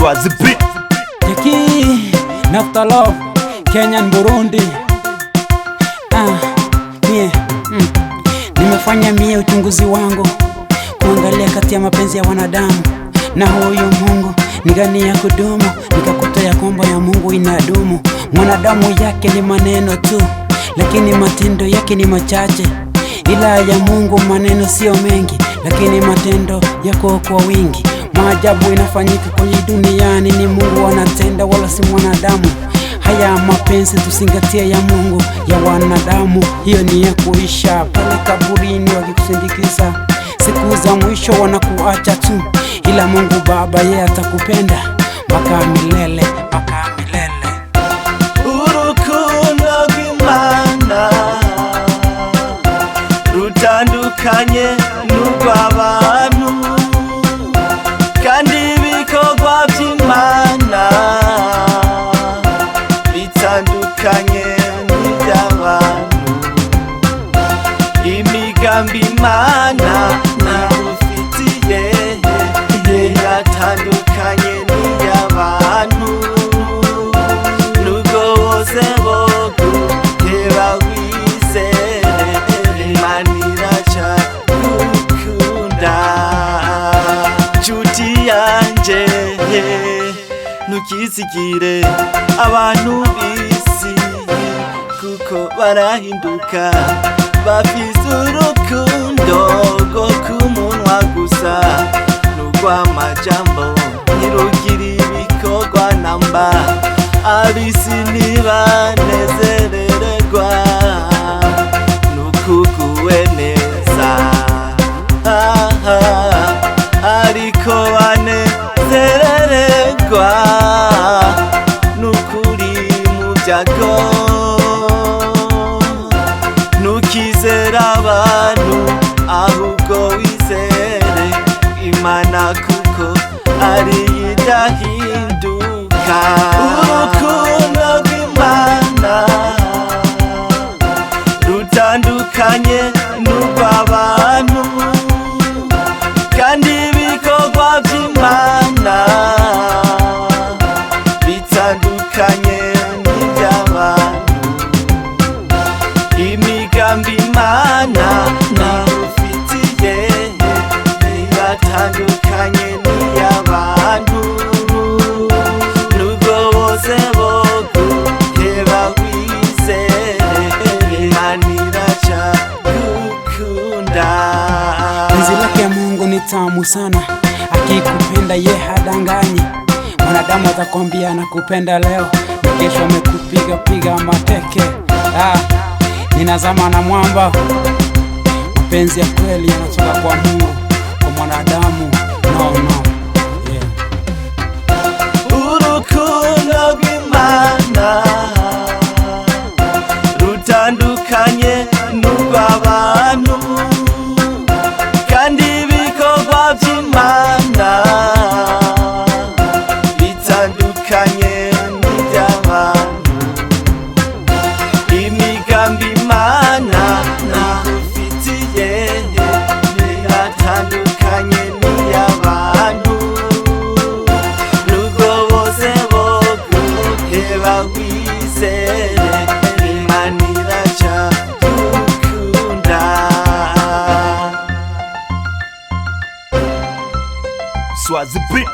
Swazi Beat Jackie, Nafta Love, Kenyan Burundi. Nimefanya uchunguzi wangu kuangalia kati ya mapenzi ya wanadamu na huyu Mungu ni gani ya kudumu. Nikakuta ya kwamba ya Mungu inadumu. Mwanadamu yake ni maneno tu, lakini matendo yake ni machache. Ila ya Mungu maneno sio mengi, lakini matendo yako kwa wingi. Maajabu inafanyika kwenye duniani, ni Mungu anatenda wala si mwanadamu. Haya mapenzi tusingatie ya Mungu, ya wanadamu hiyo ni ya kuisha. Pale kaburini wakikusindikiza, siku za mwisho wanakuacha tu. Ila Mungu Baba yeye atakupenda mpaka milele, mpaka milele. Urukundo rw'Imana rutandukanye n'urw'abantu, kandi ibikorwa by'Imana bitandukanye n'iby'abantu. Imigambi Imana nagufitiye iratandukanye n'iy'abantu. Nubwo bose boguheba wizere, Imana iracagukunda. Nshuti yanje ntukizigire abantu b'isi, kuko barahinduka. Bafise urukundo rwo kumunwa gusa, n'urw'amajambo ntirugira ibikorwa namba. Ab'isi ntibanezerererwa n'ukuguwe neza, ariko banezerererwa n'ukuri mu byago. Ntukizere abantu, ahubwo wizere Imana, kuko ari idahinduka. Urukundo rw'Imana rutandukanye n'urw'abantu, kandi ibikorwa by'Imana bitandukanye n'iby'abantu. Imigambi Imana nagufitiye iratandukanye n'iy'abantu. Nubwo bose boguheba wizere, Imana iracagukunda. Penzi lake Mungu ni tamu sana, akikupenda ye hadanganyi. Mwanadamu atakwambia nakupenda leo, na kesho amekupiga mateke. Ninazama na mwamba. Mapenzi ya kweli yanatoka kwa Mungu, kwa mwanadamu no. Yeah. Urukundo rw'Imana rutandukanye n'urw'abantu, kandi ibikorwa by'Imana bitandukanye n'iby'abantu. Imigambi Imana nagufitiye iratandukanye n'iy'abantu. Nubwo bose boguheba wizere, Imana iracagukunda. Swazi Beat.